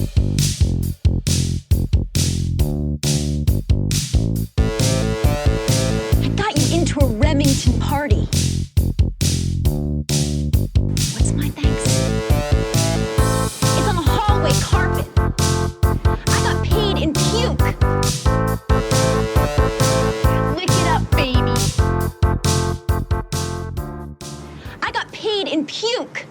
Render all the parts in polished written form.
I got you into a Remington party. What's my thanks? It's on the hallway carpet. I got paid in puke. Lick it up, baby. I got paid in puke.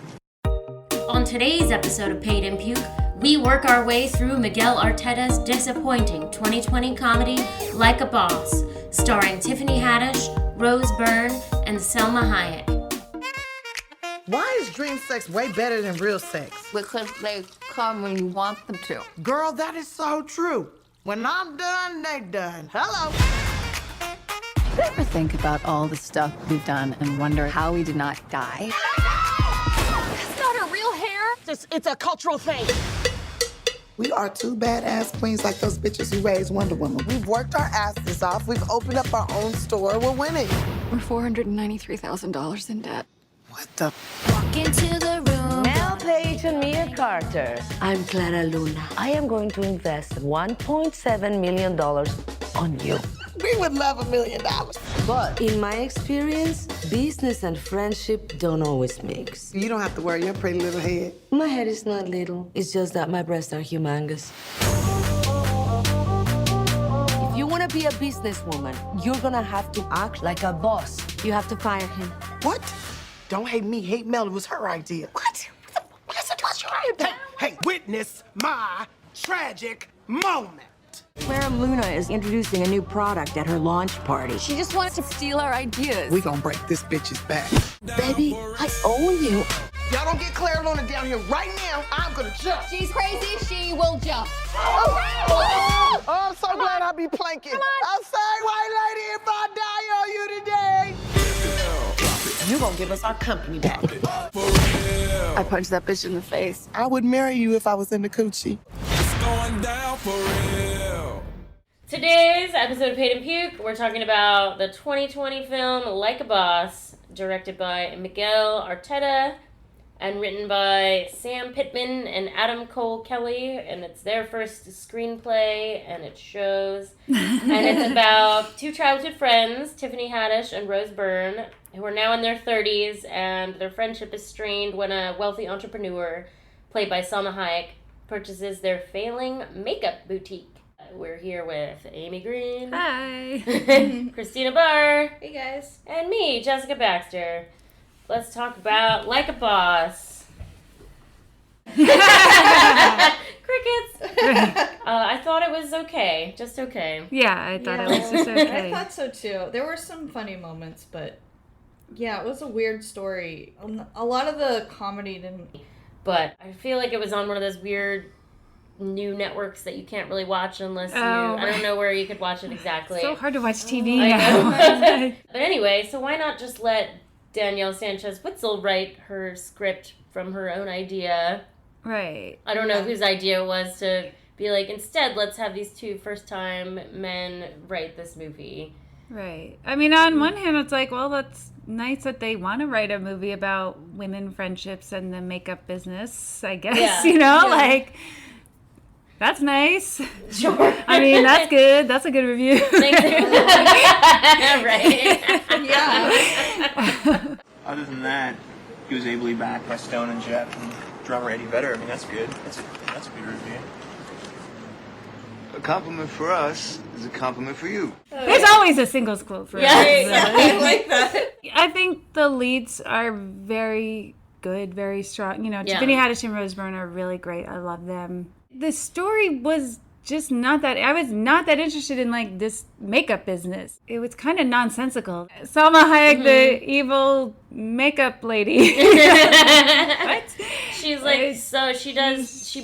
On today's episode of Paid in Puke, we work our way through Miguel Arteta's disappointing 2020 comedy, Like a Boss, starring Tiffany Haddish, Rose Byrne, and Selma Hayek. Why is dream sex way better than real sex? Because they come when you want them to. Girl, that is so true. When I'm done, they done. Hello. You ever think about all the stuff we've done and wonder how we did not die? That's not her real hair. It's a cultural thing. We are two badass queens like those bitches who raised Wonder Woman. We've worked our asses off. We've opened up our own store. We're winning. We're $493,000 in debt. What the? Walk into the room. Mel Page and Mia Carter. I'm Clara Luna. I am going to invest $1.7 million on you. We would love $1 million. But in my experience, business and friendship don't always mix. You don't have to worry your pretty little head. My head is not little. It's just that my breasts are humongous. If you want to be a businesswoman, you're gonna have to act like a boss. You have to fire him. What? Don't hate me, hate Mel. It was her idea. What? Listen, what's your idea? Hey, witness my tragic moment. Clara Luna is introducing a new product at her launch party. She just wants to steal our ideas. We gonna break this bitch's back. Baby, I own you. Y'all don't get Clara Luna down here right now. I'm gonna jump. She's crazy. She will jump. Oh, I'm so glad I be planking. I'm sorry, white lady, if I die on you today. You gonna give us our company back. I punched that bitch in the face. I would marry you if I was in the coochie. Going down for real. Today's episode of Paid in Puke, we're talking about the 2020 film Like a Boss, directed by Miguel Arteta and written by Sam Pittman and Adam Cole Kelly, and it's their first screenplay, and it shows. And it's about two childhood friends, Tiffany Haddish and Rose Byrne, who are now in their 30s, and their friendship is strained when a wealthy entrepreneur, played by Selma Hayek, purchases their failing makeup boutique. We're here with Amy Green. Hi. Christina Barr. Hey, guys. And me, Jessica Baxter. Let's talk about Like a Boss. Crickets. I thought it was okay. Just okay. Yeah, I thought it was just okay. I thought so too. There were some funny moments, but yeah, it was a weird story. A lot of the comedy didn't. But I feel like it was on one of those weird new networks that you can't really watch unless you... I don't know where you could watch it exactly. So hard to watch TV I now. know. But anyway, so why not just let Danielle Sanchez-Witzel write her script from her own idea? Right. I don't know whose idea it was to be like, instead, let's have these two first-time men write this movie. Right. I mean, on one hand, it's like, well, that's nice that they want to write a movie about women friendships and the makeup business, I guess. Yeah. You know, Yeah. like, that's nice. Sure. I mean, that's good. That's a good review. Thanks. Right. Yeah. Other than that, he was ably backed by Stone and Jeff and drummer Eddie Vedder. I mean, that's good. That's a good review. A compliment for us is a compliment for you. There's always a singles quote for us. I like that. I think the leads are very good, very strong. You know, Tiffany Haddish and Rose Byrne are really great. I love them. The story was just not that... I was not that interested in, like, this makeup business. It was kind of nonsensical. Salma Hayek, the evil makeup lady. What? She's like, so she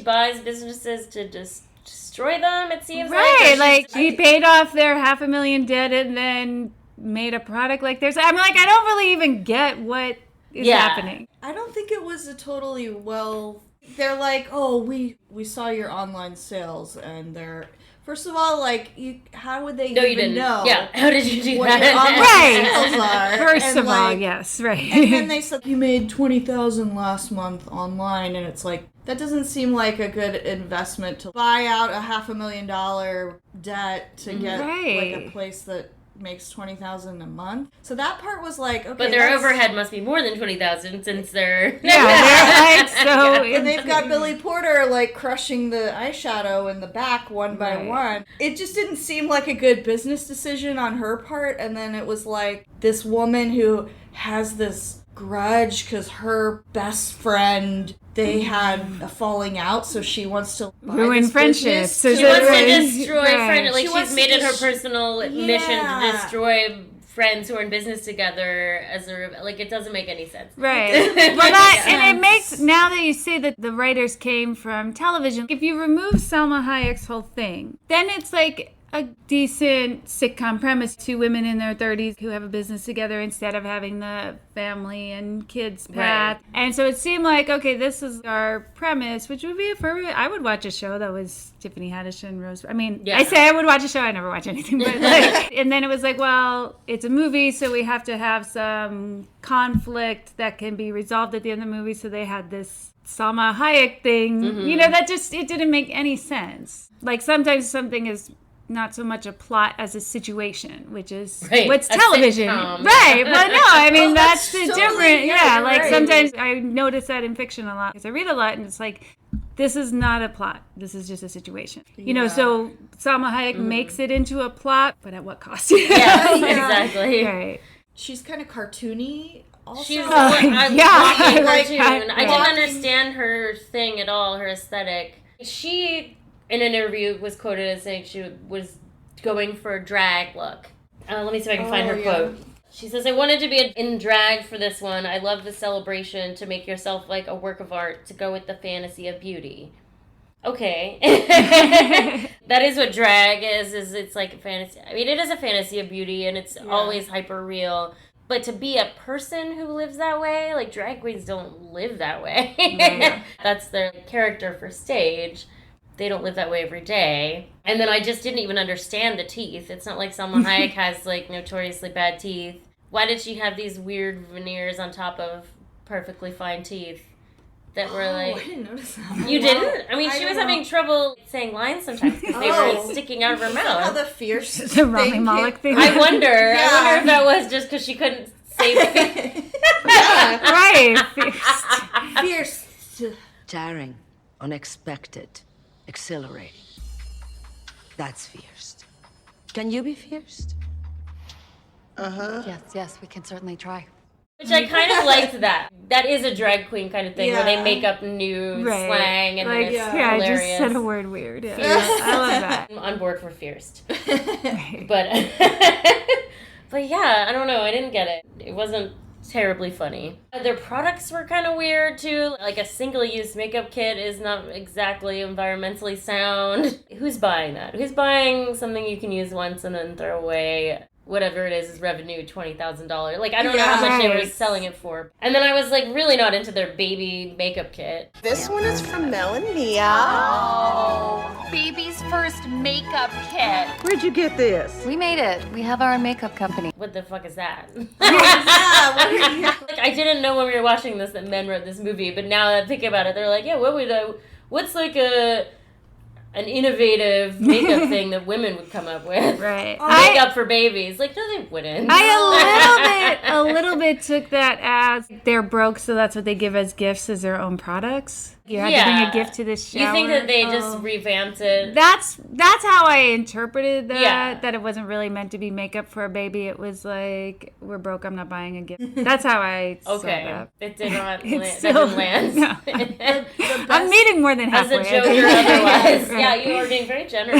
buys businesses to just destroy them, it seems right, like she paid off their $500,000 debt and then made a product like theirs. I'm like, I don't really even get what is happening. I don't think it was a totally well... They're like, oh, we saw your online sales, and they're... First of all, like, how would they even know? Yeah, how did you do what that? your online sales are? First of all, yes, right. And then they said, you made $20,000 last month online, and it's like, That doesn't seem like a good investment to buy out a $500,000 debt to get like a place that makes $20,000 a month. So that part was like, okay. But their overhead must be more than $20,000 since they're they're like so. And they've got Billy Porter like crushing the eyeshadow in the back one by one. It just didn't seem like a good business decision on her part. And then it was like this woman who has this grudge because her best friend, they had a falling out, so she wants to ruin friendships. So she wants to destroy friends. Like she's made it her personal mission to destroy friends who are in business together. It doesn't make any sense. Right. And it makes, now that you say that the writers came from television, if you remove Salma Hayek's whole thing, then it's like a decent sitcom premise. Two women in their 30s who have a business together instead of having the family and kids path. Right. And so it seemed like, okay, this is our premise, which would be I would watch a show that was Tiffany Haddish and Rose. I mean, I say I would watch a show, I never watch anything, but and then it was like, well, it's a movie, so we have to have some conflict that can be resolved at the end of the movie. So they had this Salma Hayek thing, that just, it didn't make any sense. Like sometimes something is not so much a plot as a situation, which is what's television. Right. But no, I mean, that's the different. Sometimes I notice that in fiction a lot because I read a lot and it's like, this is not a plot. This is just a situation. So Salma Hayek makes it into a plot, but at what cost? Exactly. Right. She's kind of cartoony. Also. She's walking cartoon. I didn't understand her thing at all, her aesthetic. She, in an interview, was quoted as saying she was going for a drag look. Let me see if I can find her quote. She says, I wanted to be in drag for this one. I love the celebration to make yourself like a work of art, to go with the fantasy of beauty. Okay. That is what drag is it's like a fantasy. I mean, it is a fantasy of beauty, and it's always hyper real. But to be a person who lives that way, like drag queens don't live that way. That's their character for stage. They don't live that way every day. And then I just didn't even understand the teeth. It's not like Salma Hayek has like notoriously bad teeth. Why did she have these weird veneers on top of perfectly fine teeth that were like... I didn't notice that. You didn't? I mean, she was having trouble saying lines sometimes because they were sticking out of her mouth. How the fierce the Rami Malek thing. I wonder if that was just because she couldn't say the right. Fierce. Jarring, unexpected, exhilarating. That's fierce. Can you be fierce? Yes, we can certainly try. Which I kind of liked that. That is a drag queen kind of thing where they make up new slang and like, it's hilarious. I just said a word weird. Yeah. I love that. I'm on board for fierce. But but yeah, I don't know. I didn't get it. It wasn't terribly funny. Their products were kind of weird too. Like a single-use makeup kit is not exactly environmentally sound. Who's buying that? Who's buying something you can use once and then throw away? Whatever it is revenue, $20,000. Like, I don't know how much they were selling it for. And then I was, like, really not into their baby makeup kit. This one is from Mel and Mia. Oh, baby's first makeup kit. Where'd you get this? We made it. We have our own makeup company. What the fuck is that? Yeah, like, I didn't know when we were watching this that men wrote this movie, but now that I think about it, they're like, yeah, what's like an innovative makeup thing that women would come up with. Right. Makeup for babies. Like, no, they wouldn't. I a little bit took that as they're broke, so that's what they give as gifts as their own products. You had to bring a gift to this shower. You think that they just revamped it? That's how I interpreted that. Yeah. That it wasn't really meant to be makeup for a baby. It was like, we're broke, I'm not buying a gift. That's how I saw that. It did not land. No. I'm meeting more than halfway. As a joke or otherwise. Right. Yeah, you are being very generous.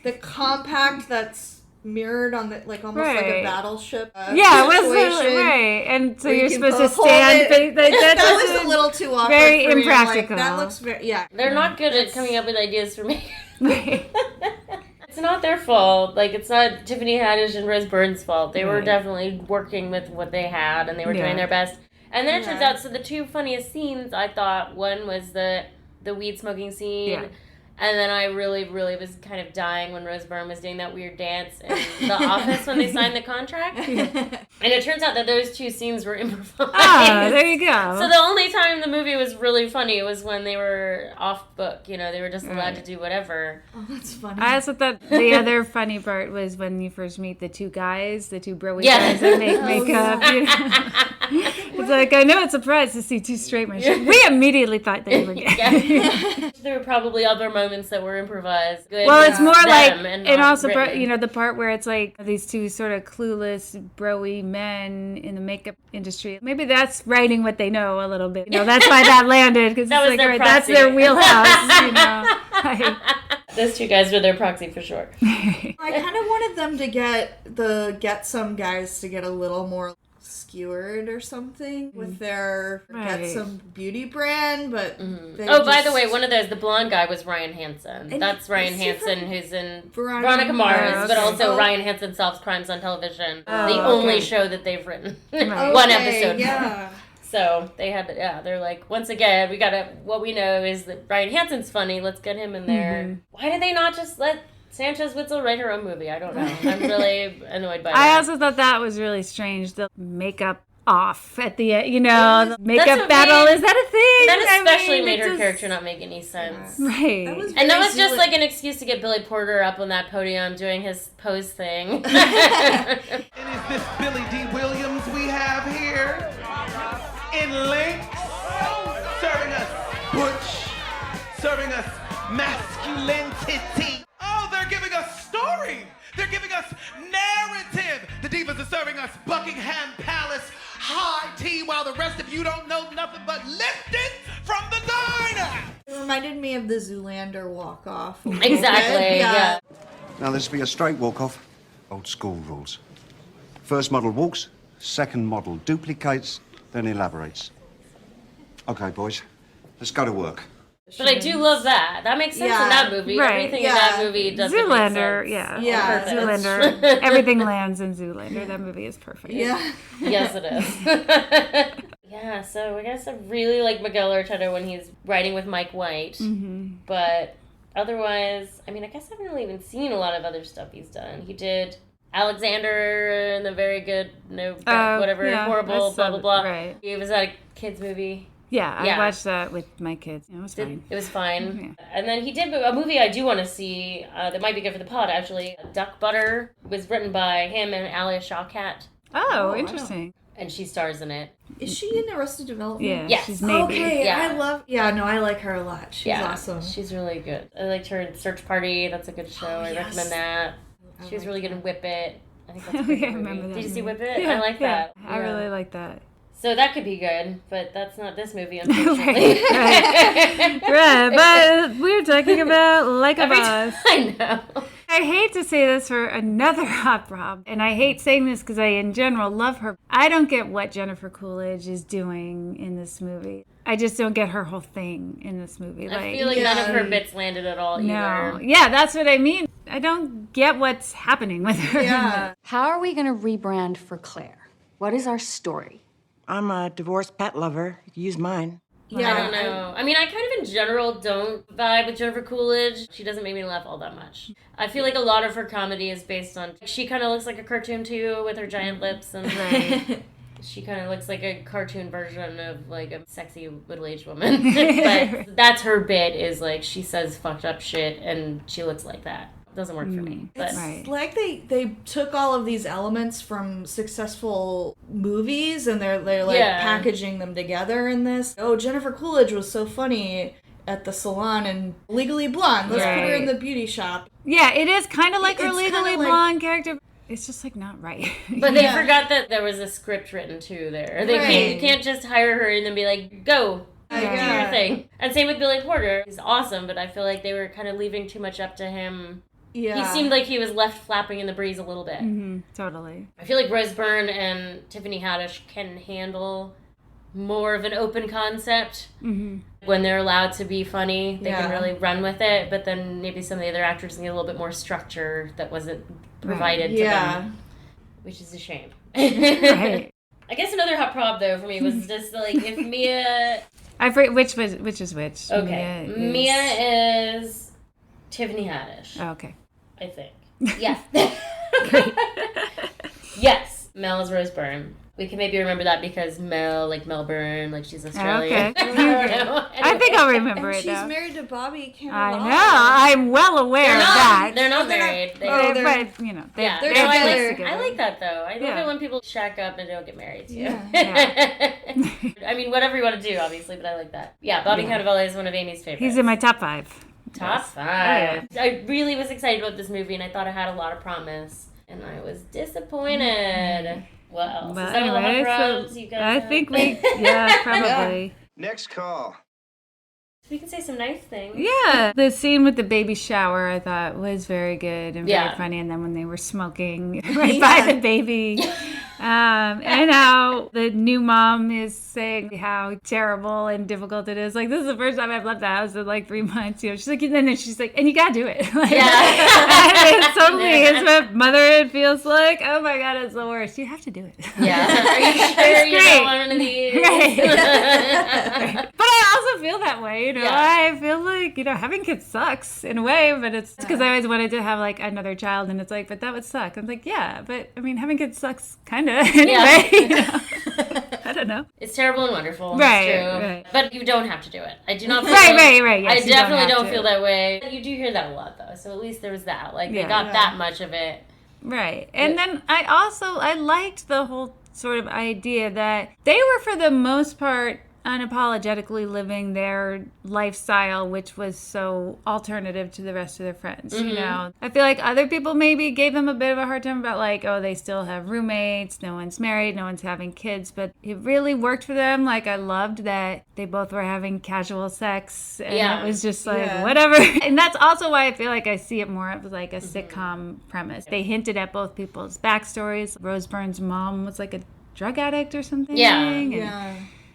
The compact that's mirrored on the, like, almost like a battleship it was right. And so you're supposed to stand. That was a little too awkward. Very for me. impractical. Like, that looks very, They're not good at coming up with ideas for me. It's not their fault. Like, it's not Tiffany Haddish and Rose Byrne's fault. They were definitely working with what they had, and they were doing their best. And then it turns out, so the two funniest scenes, I thought, one was the weed smoking scene. Yeah. And then I really, really was kind of dying when Rose Byrne was doing that weird dance in the office when they signed the contract. And it turns out that those two scenes were improvised. Oh, there you go. So the only time the movie was really funny was when they were off book. You know, they were just allowed to do whatever. Oh, that's funny. I also thought the other funny part was when you first meet the two guys, the two broy guys that make makeup. You know? It's like, I know it's a surprise to see two straight men. We immediately thought they were gay. There were probably other moments that were improvised. Good well, it's more like, and also, written. you know, the part where it's like these two sort of clueless, broy men in the makeup industry. Maybe that's writing what they know a little bit. You know, that's why that landed, because That was like, their right, that's proxy. their wheelhouse, you know. Like, those two guys were their proxy for sure. I kind of wanted them to get some guys to get a little more skewered or something with their get some beauty brand, but by the way, one of those, the blonde guy was Ryan Hansen. That's Ryan Hansen, who's in Veronica Mars, but also Ryan Hansen solves crimes on television. The only show that they've written. One episode. Yeah. So they had, they're like, once again, what we know is that Ryan Hansen's funny, let's get him in there. Why did they not just let Sanchez Witzel write her own movie? I don't know. I'm really annoyed by that. I also thought that was really strange, the makeup off at the end, you know, the makeup battle. Is that a thing? That especially made her character not make any sense. Right. That was just like an excuse to get Billy Porter up on that podium doing his pose thing. And is this Billy D. Williams we have here? In length, serving us butch, serving us masculinity. Oh, they're giving us story. They're giving us narrative. The divas are serving us Buckingham Palace high tea while the rest of you don't know nothing but lifted from the diner. It reminded me of the Zoolander walk-off. Exactly, yeah. Now this will be a straight walk-off. Old school rules. First model walks, second model duplicates, then elaborates. Okay, boys, let's go to work. But I do love that. That makes sense in that movie. Right. Everything in that movie doesn't Zoolander, make sense. yeah. Zoolander. Everything lands in Zoolander. That movie is perfect. Yeah. Yes, it is. Yeah, so I guess I really like Miguel Arteta when he's writing with Mike White. Mm-hmm. But otherwise, I mean, I guess I haven't really even seen a lot of other stuff he's done. He did Alexander and the very good, horrible, blah, blah, blah. Right. He was at a kid's movie. Yeah, I watched that with my kids. It was fine. It was fine. Yeah. And then he did a movie I do want to see that might be good for the pod, actually. Duck Butter was written by him and Alia Shawkat. Oh, interesting. And she stars in it. Is she in Arrested Development? Yeah, yes. she's maybe. Okay, I like her a lot. She's awesome. She's really good. I liked her in Search Party. That's a good show. I recommend that. She was really good in Whip It. I think that's a great I movie. remember that. Did you see Whip It? Yeah, I like that. I really like that. So that could be good, but that's not this movie, unfortunately. right, but we're talking about Like a Boss. I know. I hate to say this for another hot prob, and I hate saying this because I, in general, love her. I don't get what Jennifer Coolidge is doing in this movie. I just don't get her whole thing in this movie. I feel like none of her bits landed at all either. Yeah, that's what I mean. I don't get what's happening with her. Yeah. How are we going to rebrand for Claire? What is our story? I'm a divorced pet lover. You can use mine. Yeah, I don't know. I mean, I kind of in general don't vibe with Jennifer Coolidge. She doesn't make me laugh all that much. I feel like a lot of her comedy is based on... She kind of looks like a cartoon too, with her giant lips. And she kind of looks like a cartoon version of like a sexy middle-aged woman. But that's her bit, is like she says fucked up shit and she looks like that. Doesn't work for me. But It's like they took all of these elements from successful movies and they're like packaging them together in this. Oh, Jennifer Coolidge was so funny at the salon and Legally Blonde. Let's put her in the beauty shop. Yeah, it is kind of like her Legally Blonde character. It's just like not right. But they forgot that there was a script written too there. You can't just hire her and then be like, go. Do your thing. And same with Billy Porter. He's awesome, but I feel like they were kind of leaving too much up to him. Yeah. He seemed like he was left flapping in the breeze a little bit. Mm-hmm, totally. I feel like Byrne and Tiffany Haddish can handle more of an open concept. Mm-hmm. When they're allowed to be funny, they can really run with it. But then maybe some of the other actors need a little bit more structure that wasn't provided to them. Which is a shame. Right. I guess another hot prob, though, for me was just like if Mia... I forget which is which. Okay. Mia is Tiffany Haddish. Oh, okay. I think. Yes. Yes. Mel is Rose Byrne. We can maybe remember that because Mel, like Melbourne, like she's Australian. Okay. I think I'll remember it she's now. married to Bobby Cannavale. I know. I'm well aware of that. They're not married. But, you know, they're I like that, though. I love it when people shack up and don't get married, too. Yeah. I mean, whatever you want to do, obviously, but I like that. Yeah, Bobby Cannavale is one of Amy's favorites. He's in my top 5. Top 5. I really was excited about this movie, and I thought it had a lot of promise, and I was disappointed. What else? Is that all the pros you guys have? I think probably. Next call. We can say some nice things. Yeah. The scene with the baby shower, I thought, was very good and very funny. And then when they were smoking right by the baby. And how the new mom is saying how terrible and difficult it is. Like, this is the first time I've left the house in like 3 months. You know, she's like, and then she's like, and you gotta do it. Like, it totally is what motherhood feels like. Oh my God, it's the worst. You have to do it. Yeah. Are you sure you don't want one of these? Right. But I also feel that way, you know. I feel like, you know, having kids sucks in a way, but it's because I always wanted to have like another child, and it's like, but that would suck. I'm like, yeah, but I mean, having kids sucks kind of anyway. You know? I don't know. It's terrible and wonderful. Right, it's true. right. But you don't have to do it. I do not feel Right. Yes, I definitely don't feel that way. You do hear that a lot, though. So at least there was that. Like, they got that much of it. Right. And then I liked the whole sort of idea that they were, for the most part, unapologetically living their lifestyle, which was so alternative to the rest of their friends. You know, I feel like other people maybe gave them a bit of a hard time about like, oh, they still have roommates, no one's married, no one's having kids, but it really worked for them. Like, I loved that they both were having casual sex, and it was just like whatever. And that's also why I feel like I see it more of like a sitcom premise. They hinted at both people's backstories. Rose Byrne's mom was like a drug addict or something.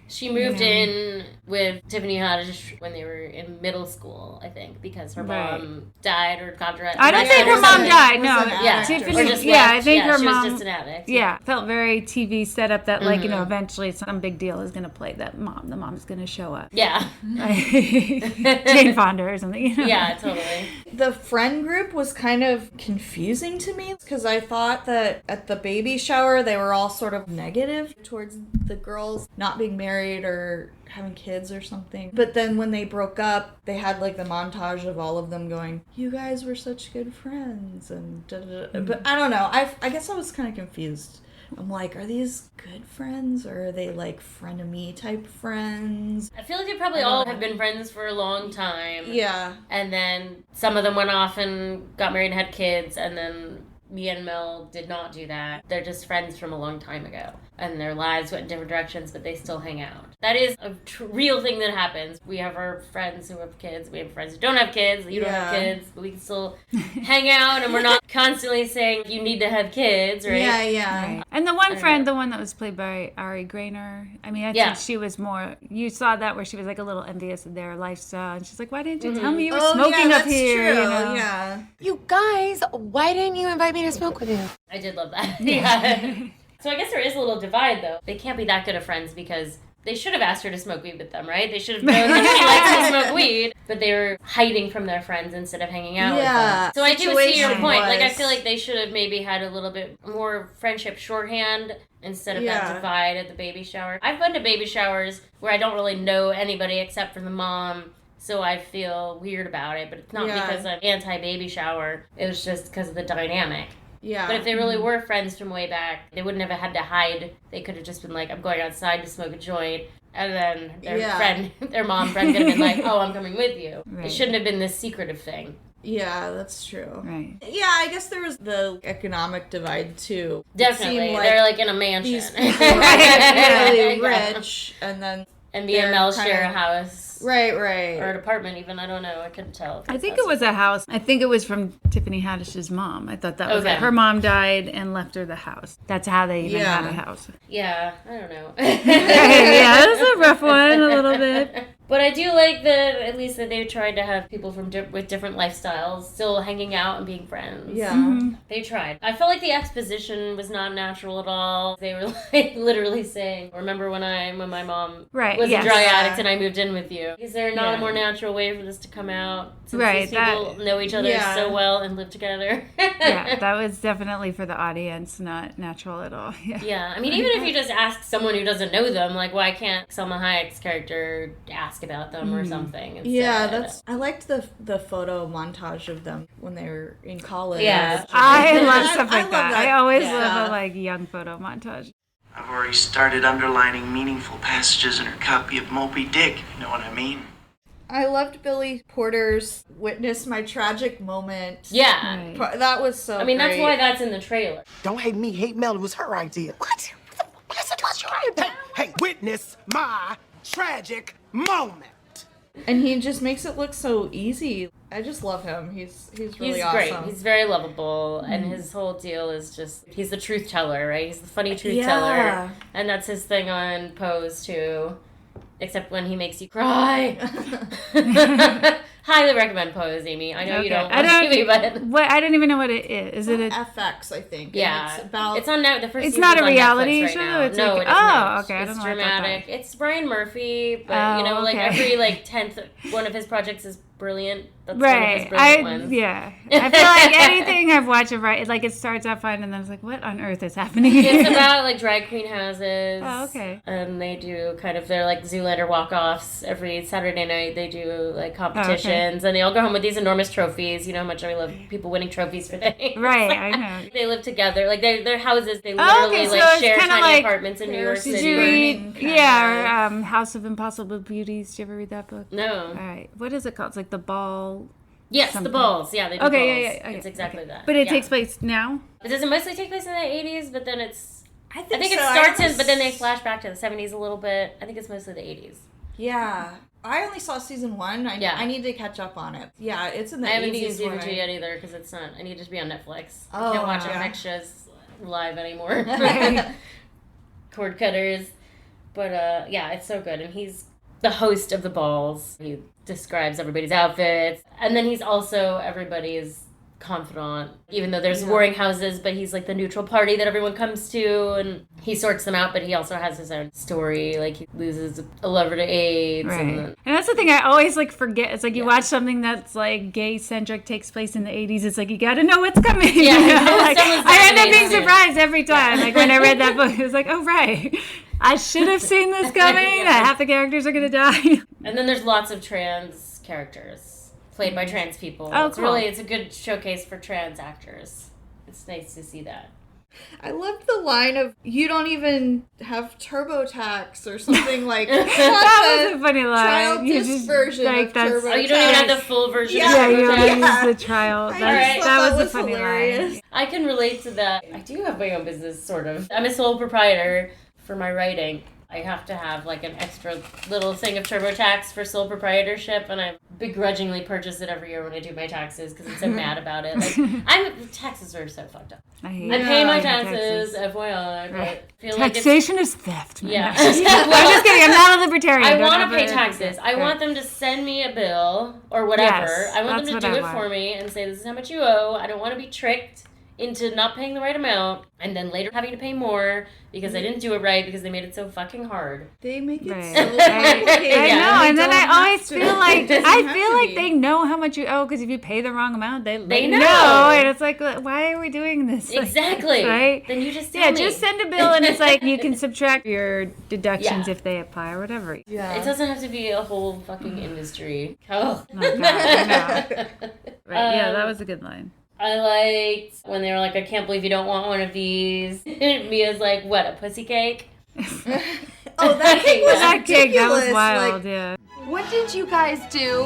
She moved in with Tiffany Haddish when they were in middle school, I think, because her mom died or got drugged. I don't think her mom died. No, Tiffany. I think her she mom was just an addict. Yeah, felt very TV set up that like, you know, eventually some big deal is going to play that mom. The mom's going to show up. Yeah. Jane Fonda or something. You know? Yeah, totally. The friend group was kind of confusing to me because I thought that at the baby shower they were all sort of negative towards the girls not being married or having kids or something. But then when they broke up, they had like the montage of all of them going, you guys were such good friends, and but I don't know. I guess I was kind of confused. I'm like, are these good friends or are they like frenemy type friends? I feel like they probably all have been friends for a long time. Yeah. And then some of them went off and got married and had kids, and then me and Mel did not do that. They're just friends from a long time ago. And their lives went in different directions, but they still hang out. That is a real thing that happens. We have our friends who have kids. We have friends who don't have kids. You don't have kids. But we can still hang out, and we're not constantly saying, you need to have kids, right? Yeah. Right. And the one friend, the one that was played by Ari Grainer, I mean, I think she was more, you saw that where she was like a little envious of their lifestyle. And she's like, why didn't you tell me you were smoking up here? True. You know? Yeah. You guys, why didn't you invite me to smoke with you? I did love that. Yeah. So I guess there is a little divide, though. They can't be that good of friends because they should have asked her to smoke weed with them, right? They should have known that she likes to smoke weed, but they were hiding from their friends instead of hanging out with them. So I do see your point. Like, I feel like they should have maybe had a little bit more friendship shorthand instead of that divide at the baby shower. I've been to baby showers where I don't really know anybody except for the mom, so I feel weird about it, but it's not because I'm anti-baby shower. It was just because of the dynamic. Yeah. But if they really were friends from way back, they wouldn't have had to hide. They could have just been like, I'm going outside to smoke a joint. And then their mom friend could have been like, oh, I'm coming with you. Right. It shouldn't have been this secretive thing. Yeah, that's true. Right. Yeah, I guess there was the economic divide, too. Definitely. They're like in a mansion. These people are really rich, and then... And me and Mel share a house. Right. Or an apartment even, I don't know, I couldn't tell. I think it was a house. I think it was from Tiffany Haddish's mom. I thought that was it. Her mom died and left her the house. That's how they even had a house. Yeah, I don't know. Yeah, it was a rough one, a little bit. But I do like that, at least that they tried to have people from with different lifestyles still hanging out and being friends. Yeah. They tried. I felt like the exposition was not natural at all. They were like literally saying, remember when my mom was a dry addict and I moved in with you? Is there not a more natural way for this to come out? Since these people know each other so well and live together. Yeah, that was definitely for the audience, not natural at all. Yeah, I mean, even if you just ask someone who doesn't know them, like, why can't Selma Hayek's character ask about them or something? Instead? Yeah, I liked the photo montage of them when they were in college. Yeah, I love stuff like that. I always love a young photo montage. I've already started underlining meaningful passages in her copy of Moby Dick, if you know what I mean. I loved Billy Porter's "Witness My Tragic Moment." Yeah. That was so I mean, great. that's why that's in the trailer. Don't hate me, hate Mel. It was her idea. What? Listen, what's your idea? Hey, witness my tragic moment. And he just makes it look so easy. I just love him. He's really awesome. Great. He's very lovable, and his whole deal is just he's the truth teller, right? He's the funny truth teller, and that's his thing on Pose too. Except when he makes you cry. Highly recommend Pose, Amy. I know you don't watch TV, but I don't even know what it is. Is it FX? I think. Yeah, it's on the first. It's not a on reality Netflix show. Right now. It's no, like, it is not. Okay, I don't it's know. Dramatic. It's Brian Murphy, but like every 10th one of his projects is brilliant. That's one of his brilliant ones. Yeah, I feel like anything I've watched of it starts out fine, and then it's like, what on earth is happening? It's about drag queen houses. Oh, okay. And they do kind of their Zoolander walk-offs every Saturday night. They do competitions, and they all go home with these enormous trophies. You know how much I love people winning trophies for things. Right, I know. They live together. Their houses. They literally share tiny apartments in New York City. Did you read? Yeah, or House of Impossible Beauties. Did you ever read that book? No. All right. What is it called? It's like The Ball. Yes, something. The balls. Yeah, they do balls. Yeah. It's exactly that. But it takes place now? Does it mostly take place in the 80s, but then it's... I think it starts in, but then they flash back to the 70s a little bit. I think it's mostly the 80s. Yeah. I only saw season 1. I need to catch up on it. Yeah, it's in the 80s. I haven't seen season 2 yet either, because it's not... I need it to be on Netflix. I can't watch FX shows live anymore. Cord cutters. But, it's so good. And he's the host of the balls. He describes everybody's outfits, and then he's also everybody's confidant, even though there's warring houses, but he's the neutral party that everyone comes to, and he sorts them out, but he also has his own story. He loses a lover to AIDS. Right. And that's the thing I always forget. It's you watch something that's gay-centric, takes place in the 80s, it's you gotta know what's coming. Yeah, I end up being surprised every time. When I read that book, it was oh right, I should have seen this coming. Half the characters are gonna die. And then there's lots of trans characters played by trans people. Oh, it's cool. It's a good showcase for trans actors. It's nice to see that. I loved the line of, you don't even have TurboTax or something like that. That was a funny line. Childish version of TurboTax. Oh, you don't even have the full version of TurboTax. TurboTax? You only use the trial. That was a funny hilarious. line. I can relate to that. I do have my own business, sort of. I'm a sole proprietor for my writing. I have to have an extra little thing of TurboTax for sole proprietorship, and I begrudgingly purchase it every year when I do my taxes because I'm so mad about it. Taxes are so fucked up. I pay my taxes, FYI, but I feel taxation is theft. Yeah. I'm just kidding. I'm not a libertarian. I want to pay taxes. I want them to send me a bill or whatever. Yes, I want them to do it want. for me and say, this is how much you owe. I don't want to be tricked into not paying the right amount and then later having to pay more because I didn't do it right because they made it so fucking hard. They make it so complicated. I know, and then I always feel like they know how much you owe because if you pay the wrong amount, they know. And it's why are we doing this? Exactly. Right? Then you just tell me. Just send a bill and it's you can subtract your deductions if they apply or whatever. Yeah. It doesn't have to be a whole fucking industry. Oh. God, I know. Right. Yeah, that was a good line. I liked when they were I can't believe you don't want one of these. Mia's what, a pussy cake? Oh, that cake was ridiculous. That was wild, yeah. What did you guys do?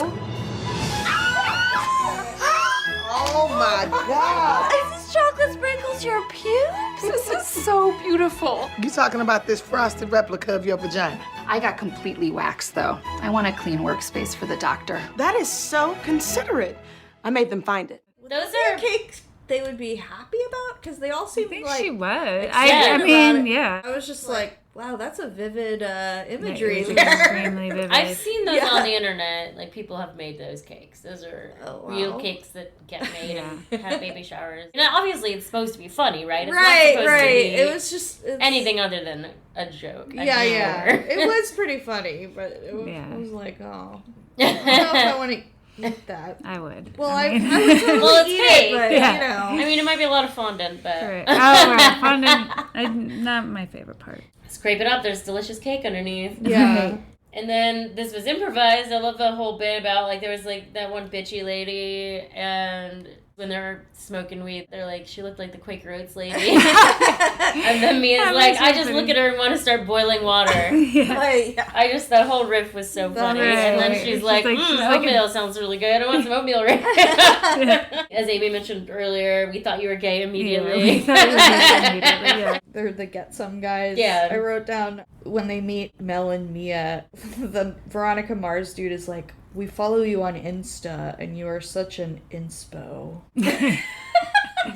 Oh my God! Is this chocolate sprinkles your pubes? This is so beautiful. You talking about this frosted replica of your vagina? I got completely waxed, though. I want a clean workspace for the doctor. That is so considerate. I made them find it. Those are cakes they would be happy about because they all seem she was. I mean, yeah. I was just Wow, that's a vivid imagery It's there. extremely vivid. I've seen those on the internet. Like, people have made those cakes. Those are real cakes that get made and have baby showers. And obviously, it's supposed to be funny, right? It's not supposed to be It was just anything other than a joke. Yeah. It was pretty funny, but it was like, oh. I don't know if I want to eat that. I would. Well, I I mean, would totally Well, it's eat cake. it, but, Yeah. you know. I mean, it might be a lot of fondant, but... Right. Right. Fondant, not my favorite part. Scrape it up. There's delicious cake underneath. Yeah. And then this was improvised. I love the whole bit about, like, there was, like, that one bitchy lady, and when they're smoking weed, they're like, she looked like the Quaker Oats lady. And then Mia's like, I just look at her and want to start boiling water. I just, that whole riff was so funny. Right. And then she's like, oatmeal sounds really good. I want some oatmeal right now. As Amy mentioned earlier, we thought you were gay immediately. They're the Get Some guys. Yeah. I wrote down when they meet Mel and Mia, the Veronica Mars dude is like, we follow you on Insta and you are such an inspo.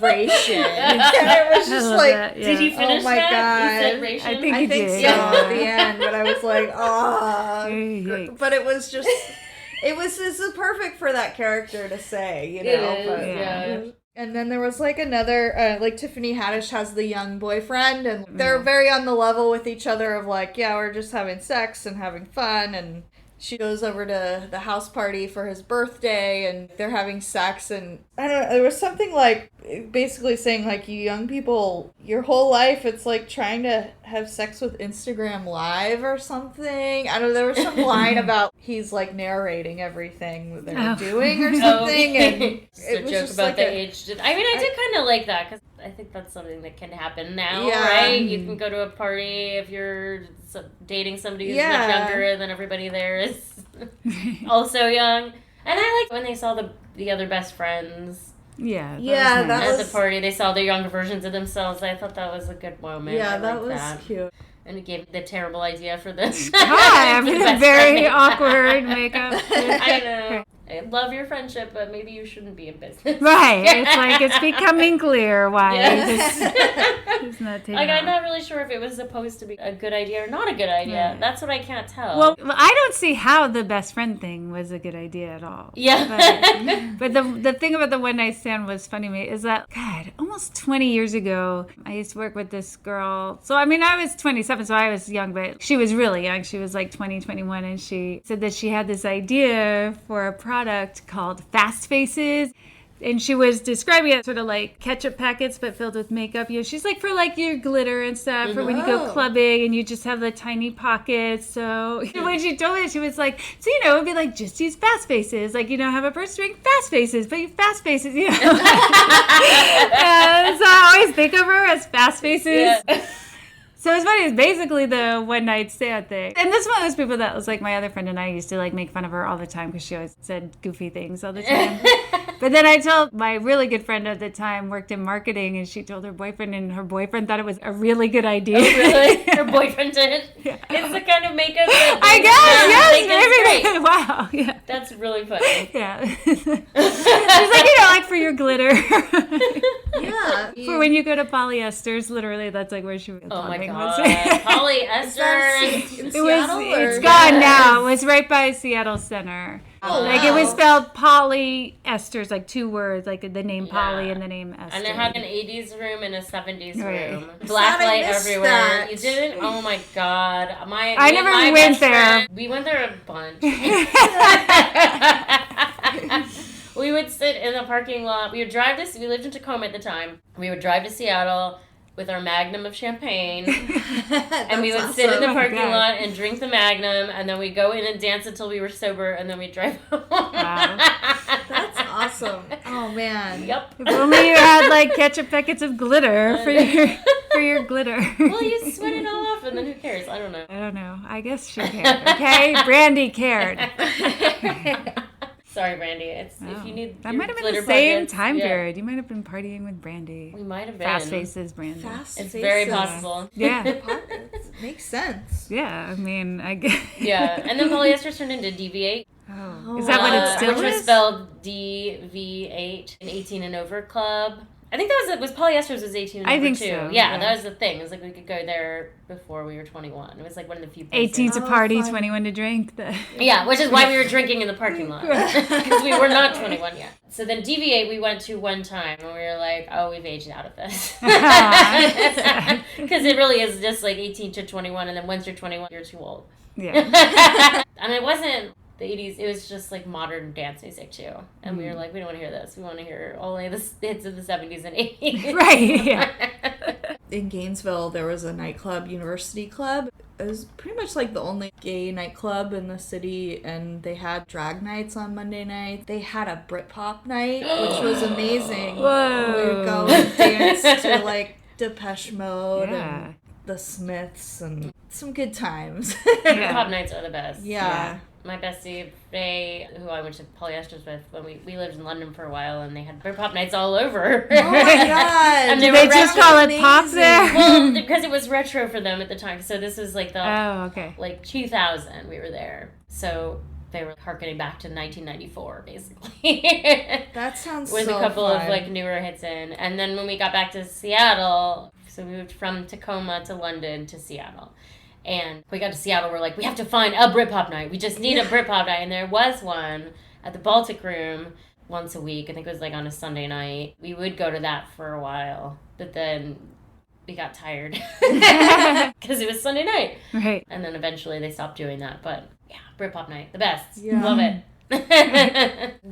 Ration. And it was just like, that, did you finish oh my that? God. You said ration? I think I you think did. so at the end, but I was like, Yikes. but it was just, this is perfect for that character to say, you know. It is, but, yeah. And then there was like another, like Tiffany Haddish has the young boyfriend, and they're very on the level with each other of like, yeah, we're just having sex and having fun, and she goes over to the house party for his birthday, and they're having sex, and I don't know, there was something like, basically saying like, you young people, your whole life, it's like trying to have sex with Instagram Live or something. I don't know, there was some line about he's like narrating everything that they're doing or something, and just a joke about like the age. I mean, I did kind of like that, because I think that's something that can happen now, right? You can go to a party if you're dating somebody who's much younger, then everybody there is also young. And I liked when they saw the other best friends. Yeah. At the party, they saw the younger versions of themselves. I thought that was a good moment. Yeah, that was cute. And it gave the terrible idea for this. Hi, I'm For in the a best very friend. awkward makeup. I know. I love your friendship, but maybe you shouldn't be in business. Right. It's like, it's becoming clear why Yes. it's not taking Like, off. I'm not really sure if it was supposed to be a good idea or not a good idea. Right. That's what I can't tell. Well, I don't see how the best friend thing was a good idea at all. Yeah. But the thing about the one night stand was funny to me is that, God, almost 20 years ago, I used to work with this girl. So, I mean, I was 27, so I was young, but she was really young. She was like 20, 21, and she said that she had this idea for a product called Fast Faces. And she was describing it sort of like ketchup packets, but filled with makeup. You know, she's like for like your glitter and stuff, for when you go clubbing and you just have the tiny pockets. So when she told me, she was like, so, you know, it would be like, just use Fast Faces. Like, you know, have a first drink, Fast Faces, but you Fast Faces, you know. So I always think of her as Fast Faces. Yeah. So it's funny, it's basically the one night stand thing. And this is one of those people that was like, my other friend and I used to like make fun of her all the time because she always said goofy things all the time. But then I told my really good friend at the time worked in marketing, and she told her boyfriend, and her boyfriend thought it was a really good idea. Oh, really? Her boyfriend did? Yeah. It's the kind of makeup that I guess, yes, maybe. Wow, yeah. That's really funny. Yeah. She's like, you know, like for your glitter. Yeah. For when you go to polyesters, literally, that's like where she was. Oh my God. Polyester. It's gone now. It was right by Seattle Center. Oh, like wow. it was spelled polyesters, like two words, like the name Poly and the name Esther. And it had an 80s room and a 70s Right. room. Black Sad I light missed everywhere. that. You didn't? Oh my God. I never my went best there. friend- we went there a bunch. We would sit in the parking lot. We lived in Tacoma at the time. We would drive to Seattle with our magnum of champagne. And we would sit in the parking lot and drink the magnum, and then we'd go in and dance until we were sober, and then we'd drive home. Wow. That's awesome. Oh, man. Yep. If only you had like ketchup packets of glitter for your glitter. Well, you sweat it all off, and then who cares? I don't know. I don't know. I guess she cared. Okay, Brandy cared. Sorry, Brandy. If you need that your might have been glitter the same buckets, time yeah. period. You might have been partying with Brandy. We might have been. Fast Faces, Brandy. It's very possible. Yeah. Makes sense. Yeah, I mean, I guess. Yeah, and then polyester turned into DV8. Oh. Is that what it still which was is? spelled DV8, an 18 and over club. I think that was polyesters was 18 and I over think too. so, Yeah, yeah. that was the thing. It was like we could go there before we were 21. It was like one of the few places. 18 to party, 21 to drink. Yeah, which is why we were drinking in the parking lot. Because we were not 21 yet. So then DV8 we went to one time and we were like, oh, we've aged out of this. Because it really is just like 18 to 21, and then once you're 21, you're too old. Yeah. And it wasn't the 80s, it was just like modern dance music too. And we were like, we don't want to hear this. We want to hear only the hits of the 70s and 80s. Right, yeah. In Gainesville, there was a nightclub, University Club. It was pretty much like the only gay nightclub in the city, and they had drag nights on Monday night. They had a Britpop night, which was amazing. Whoa. We would go and dance to like Depeche Mode Yeah. and the Smiths and some good times. Britpop nights are the best. Yeah. My bestie, Faye, who I went to polyesters with, when we lived in London for a while, and they had Britpop nights all over. Oh my god! And Did they just call it pop there? Well, because it was retro for them at the time. So this was like the like 2000 we were there. So they were harkening back to 1994, basically. That sounds with so a couple fun. of like newer hits in. And then when we got back to Seattle, so we moved from Tacoma to London to Seattle. And we got to Seattle, we're like, we have to find a Britpop night. We just need a Britpop night. And there was one at the Baltic Room once a week. I think it was like on a Sunday night. We would go to that for a while, but then we got tired because it was Sunday night. Right. And then eventually they stopped doing that. But yeah, Britpop night, the best. Yeah. Love it.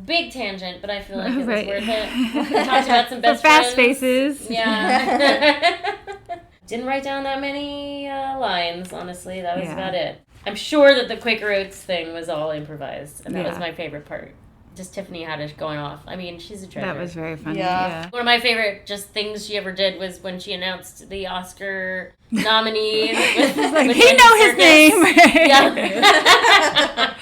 Big tangent, but I feel like it was worth it. We talked about some best fast friends. faces. Yeah. Didn't write down that many lines, honestly. That was about it. I'm sure that the Quaker Oats thing was all improvised, and that was my favorite part. Just Tiffany Haddish going off. I mean, she's a treasure. That was very funny. Yeah. One of my favorite just things she ever did was when she announced the Oscar nominees. With he know his name. Yeah.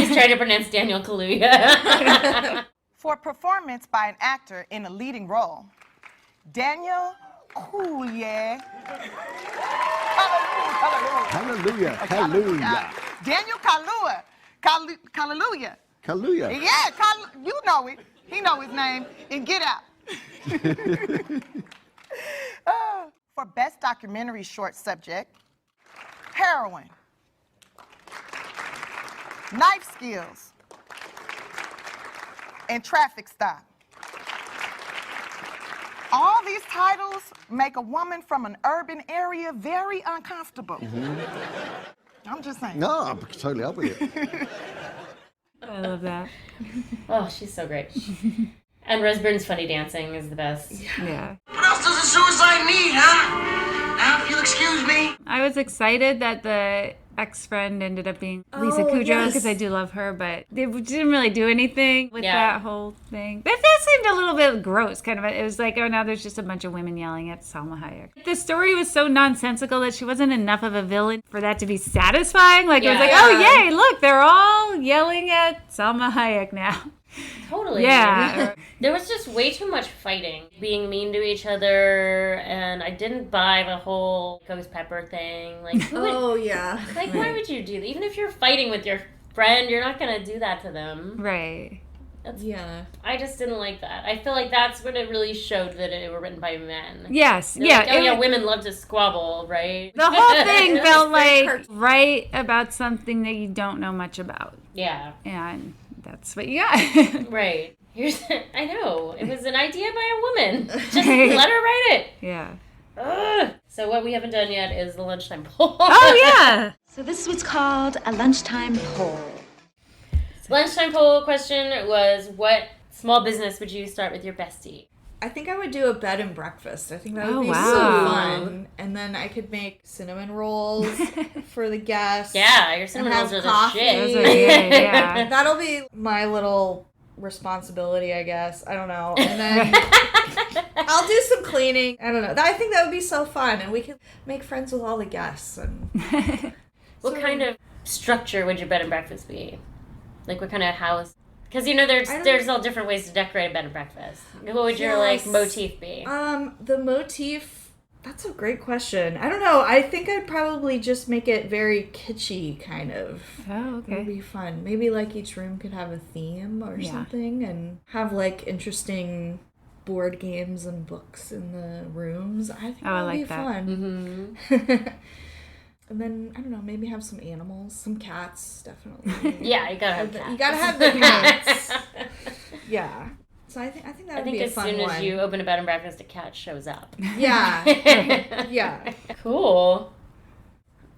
He's trying to pronounce Daniel Kaluuya. For performance by an actor in a leading role, Daniel Kaluuya. Hallelujah. Hallelujah. Daniel Kaluuya. Kaluuya. Hallelujah. Yeah, you know it. He know his name. And Get Out. For best documentary short subject, heroin, knife skills, and traffic stop. All these titles make a woman from an urban area very uncomfortable. I'm just saying. No, I'm totally up with it. I love that. Oh, she's so great. And Rose Byrne's funny dancing is the best. Yeah. What else does a suicide need, huh? Now, if you'll excuse me. I was excited that the ex-friend ended up being Lisa Kudrow because I do love her, but they didn't really do anything with that whole thing. That seemed a little bit gross, kind of. It was like, oh, now there's just a bunch of women yelling at Salma Hayek. The story was so nonsensical that she wasn't enough of a villain for that to be satisfying. Like, it was like, oh, yay, look, they're all yelling at Salma Hayek now. Totally. Yeah. There was just way too much fighting, being mean to each other, and I didn't buy the whole ghost pepper thing. Like, who would, yeah. Like, why would you do that? Even if you're fighting with your friend, you're not gonna do that to them. Right. I just didn't like that. I feel like that's when it really showed that it were written by men. Yes. They're Yeah. like, oh, yeah, women love to squabble, right? The whole thing felt like write about something that you don't know much about. Yeah. And that's what you got. Right. I know. It was an idea by a woman. Just let her write it. Yeah. Ugh. So what we haven't done yet is the lunchtime poll. Oh, yeah. So this is what's called a lunchtime poll. Lunchtime poll question was, what small business would you start with your bestie? I think I would do a bed and breakfast. I think that would Oh, be wow. so fun. And then I could make cinnamon rolls for the guests. Yeah, your cinnamon and rolls have are the coffee. shit. Those are good, yeah. That'll be my little responsibility, I guess. I don't know. And then I'll do some cleaning. I don't know. I think that would be so fun. And we could make friends with all the guests. And What kind of structure would your bed and breakfast be? Like, what kind of house? Because, you know, there's all different ways to decorate a bed and breakfast. What would your, like, motif be? The motif, that's a great question. I don't know. I think I'd probably just make it very kitschy, kind of. Oh, okay. It would be fun. Maybe, like, each room could have a theme or something and have, like, interesting board games and books in the rooms. I think I that would like be that. fun. And then, I don't know, maybe have some animals, some cats, definitely. Yeah, you gotta have cats. You gotta have the cats. Yeah. So I think that would be a fun one. I think as soon as you open a bed and breakfast, a cat shows up. Yeah. Yeah. Cool.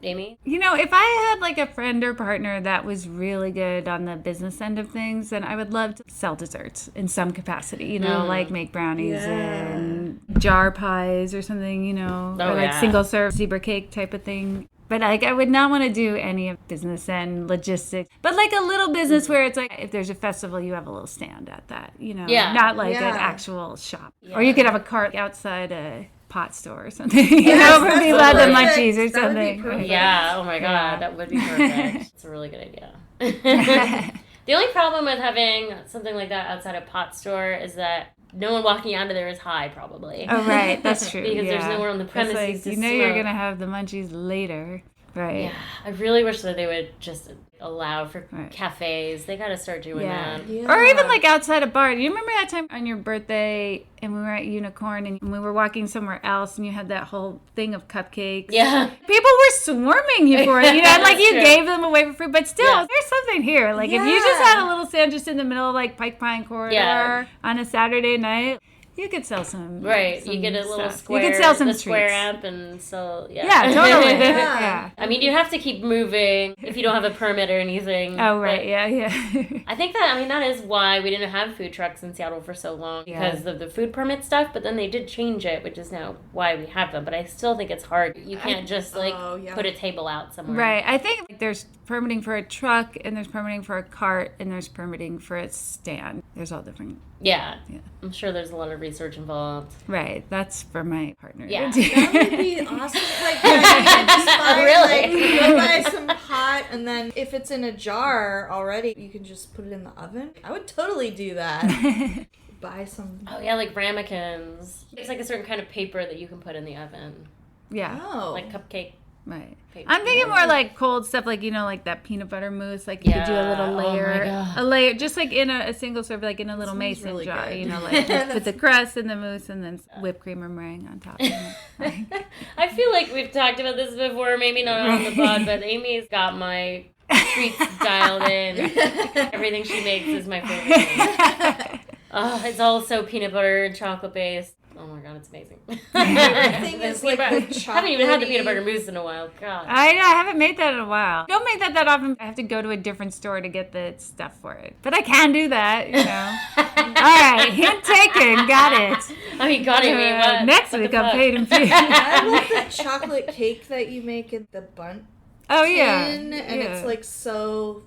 Amy? You know, if I had like a friend or partner that was really good on the business end of things, then I would love to sell desserts in some capacity, you know, like make brownies and jar pies or something, you know, or like single serve zebra cake type of thing. But like, I would not want to do any of business and logistics. But like a little business where it's like, if there's a festival, you have a little stand at that, you know, not like an actual shop. Yeah. Or you could have a cart outside a pot store or something, you know, for people at the munchies or something. Yeah, oh my God, that would be perfect. It's a really good idea. The only problem with having something like that outside a pot store is that no one walking out of there is high, probably. Oh, right. That's true. Because there's nowhere on the premises like, to you know smoke. You're going to have the munchies later. Right. Yeah. I really wish that they would just allow for cafes. They got to start doing that. Yeah. Or even like outside a bar. Do you remember that time on your birthday and we were at Unicorn and we were walking somewhere else and you had that whole thing of cupcakes? Yeah. People were swarming you for it. You know, like you gave them away for free. But still, there's something here. Like if you just had a little stand just in the middle of like Pike Pine Corridor on a Saturday night, you could sell some. Right. Some you get a little stuff. square. You could sell some the treats. square amp and sell. Yeah, totally. Yeah. I mean, you have to keep moving if you don't have a permit or anything. Oh, right. Yeah. I think that is why we didn't have food trucks in Seattle for so long because of the food permit stuff. But then they did change it, which is now why we have them. But I still think it's hard. You can't just put a table out somewhere. Right. I think there's permitting for a truck and there's permitting for a cart and there's permitting for a stand. There's all different. Yeah. I'm sure there's a lot of research involved. Right. That's for my partner. Yeah. That would be awesome. Like, you go buy some pot, and then if it's in a jar already, you can just put it in the oven. I would totally do that. Buy some. Oh, yeah, like ramekins. It's like a certain kind of paper that you can put in the oven. Yeah. Oh. Like cupcake. Right. Paper. I'm thinking more like cold stuff, like, you know, like that peanut butter mousse. Like you could do a little layer. Oh my God. A layer, just like in a single serve, like in a little mason really jar. good. You know, like with the crust and the mousse and then whipped cream or meringue on top. I feel like we've talked about this before, maybe not on the pod, but Amy's got my treats dialed in. Everything she makes is my favorite thing. Oh, it's all so peanut butter and chocolate based. Oh my God, it's amazing. Everything is like I haven't even had the peanut butter mousse in a while. God. I haven't made that in a while. Don't make that often. I have to go to a different store to get the stuff for it. But I can do that, you know. All right, hint taken. Got it. I mean, got it. Next week on Paid and Paid. I love the chocolate cake that you make in the bundt. Oh, yeah. And it's like so...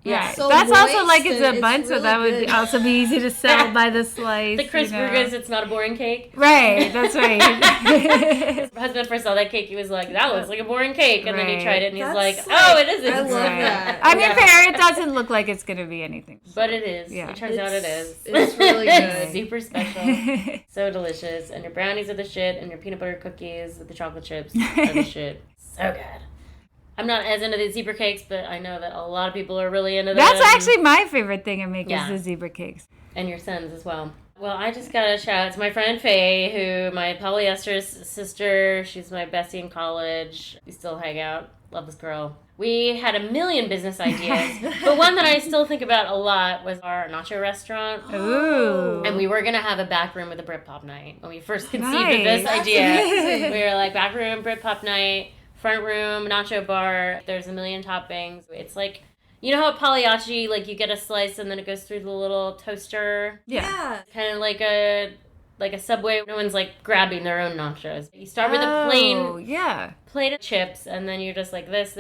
Yeah, so that's also moist like it's a and bundt, so really that would good. also be easy to sell by the slice. The Chris you know. Burgers, it's not a boring cake. Right, that's right. My husband first saw that cake, he was like, that looks like a boring cake. And then he tried it and he's like, That's oh, it isn't. I love that. I mean, fair, it doesn't look like it's going to be anything. But it is. Yeah. It turns out it is. It's really good. Super special. So delicious. And your brownies are the shit, and your peanut butter cookies with the chocolate chips are the shit. So good. I'm not as into the zebra cakes, but I know that a lot of people are really into them. That's actually my favorite thing I make is the zebra cakes. And your son's as well. Well, I just got a shout out to my friend Faye, who my polyester sister, she's my bestie in college. We still hang out. Love this girl. We had a million business ideas, but one that I still think about a lot was our nacho restaurant. Ooh. And we were going to have a back room with a Britpop night. When we first conceived of this idea, we were like, back room, Britpop night, front room, nacho bar. There's a million toppings. It's like, you know how at Pagliacci, like you get a slice and then it goes through the little toaster? Yeah. Kind of like a Subway. No one's like grabbing their own nachos. You start with a plain plate of chips, and then you're just like this.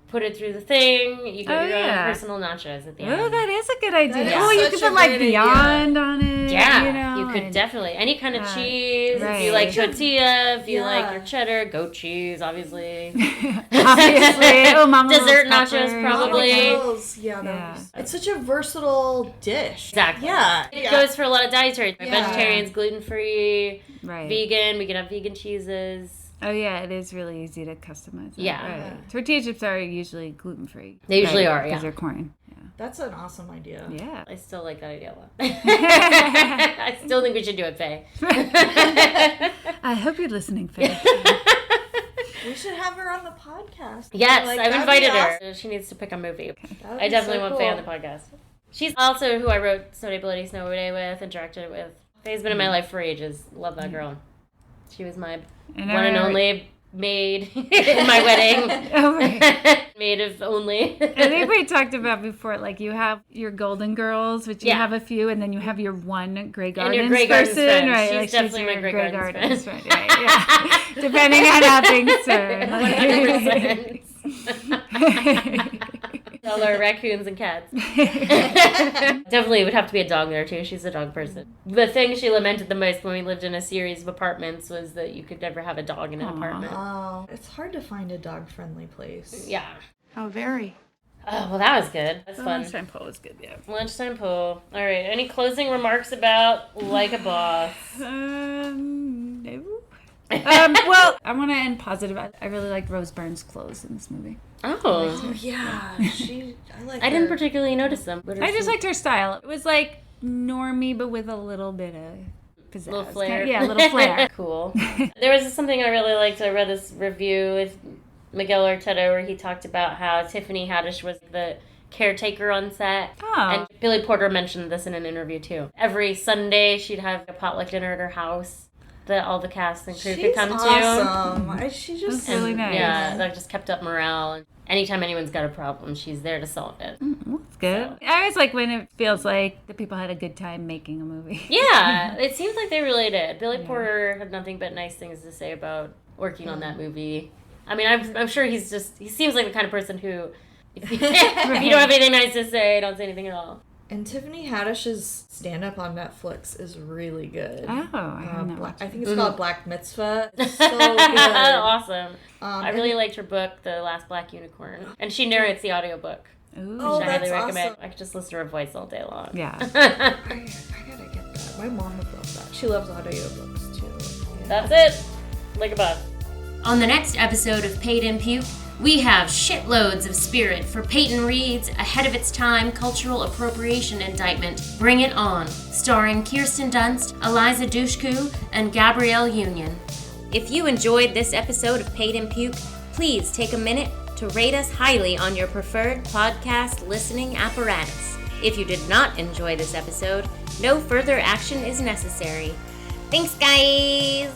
Put it through the thing. You get your own personal nachos at the end. Oh, that is a good idea. That is Oh, you could put like Beyond on it. Yeah, you know, you could definitely. Any kind of cheese. Right. If you like tortilla, if you like your cheddar, goat cheese, obviously. Obviously. Oh, Mama Dessert Loves nachos, peppers. probably. Yeah. It's such a versatile dish. Exactly. Yeah. It goes for a lot of dietary. Yeah. Vegetarians, gluten-free, right. vegan. We can have vegan cheeses. Oh yeah, it is really easy to customize. Yeah. Right. Tortilla chips are usually gluten-free. They usually are, because they're corn. That's an awesome idea. Yeah. I still like that idea a lot. I still think we should do it, Faye. I hope you're listening, Faye. We should have her on the podcast. Yes, Like, I've that'd invited be her. awesome. She needs to pick a movie. That'd I be definitely so want cool. Faye on the podcast. She's also who I wrote Snow Day Bloody Snow Day with and directed it with. Faye's been in my life for ages. Love that girl. She was my one and only maid in my wedding. Oh, right. Maid of only. I think we talked about before, like you have your Golden Girls, which you have a few, and then you have your one Grey Gardens your Grey Gardens person, friend. right? She's Like definitely your my Grey Gardens friend. right? Yeah, depending on how things turn. 100%. All our raccoons and cats. Definitely would have to be a dog there too. She's a dog person. The thing she lamented the most when we lived in a series of apartments was that you could never have a dog in an apartment. Oh, it's hard to find a dog-friendly place. Yeah. How very. Oh, well, that was good. That's fun. Lunchtime Poll was good, yeah. Lunchtime Poll. All right. Any closing remarks about Like a Boss? No. Well, I want to end positive. I really liked Rose Byrne's clothes in this movie. Oh. Yeah. I didn't particularly notice them. I just liked her style. It was like normie, but with a little bit of pizzazz. Little flair. Yeah, a little flair. Cool. There was something I really liked. I read this review with Miguel Arteta where he talked about how Tiffany Haddish was the caretaker on set. Oh. And Billy Porter mentioned this in an interview too. Every Sunday she'd have a potluck dinner at her house that all the cast and crew could come awesome. She just That's really nice. Yeah, that just kept up morale. And anytime anyone's got a problem, she's there to solve it. That's good. So. I always like when it feels like the people had a good time making a movie. Yeah, it seems like they really did. Billy Porter had nothing but nice things to say about working on that movie. I mean, I'm sure he seems like the kind of person who, if you don't have anything nice to say, don't say anything at all. And Tiffany Haddish's stand-up on Netflix is really good. Oh, I think it's called Black Mitzvah. It's so good. Awesome. I really liked her book, The Last Black Unicorn. And she narrates the audiobook. Ooh. Oh, which I highly that's recommend. awesome. I could just listen to her voice all day long. Yeah. I gotta get that. My mom would love that. She loves audiobooks too. Yeah. That's it. Like a boss. On the next episode of Paid in Puke, we have shitloads of spirit for Peyton Reed's ahead of its time cultural appropriation indictment, Bring It On, starring Kirsten Dunst, Eliza Dushku, and Gabrielle Union. If you enjoyed this episode of Paid in Puke, please take a minute to rate us highly on your preferred podcast listening apparatus. If you did not enjoy this episode, no further action is necessary. Thanks, guys!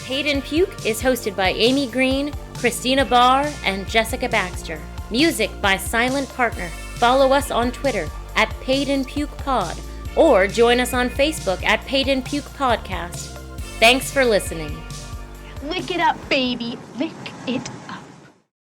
Paid in Puke is hosted by Amy Green, Christina Barr, and Jessica Baxter. Music by Silent Partner. Follow us on Twitter at Paid in Puke Pod, or join us on Facebook at Paid in Puke Podcast. Thanks for listening. Lick it up, baby. Lick it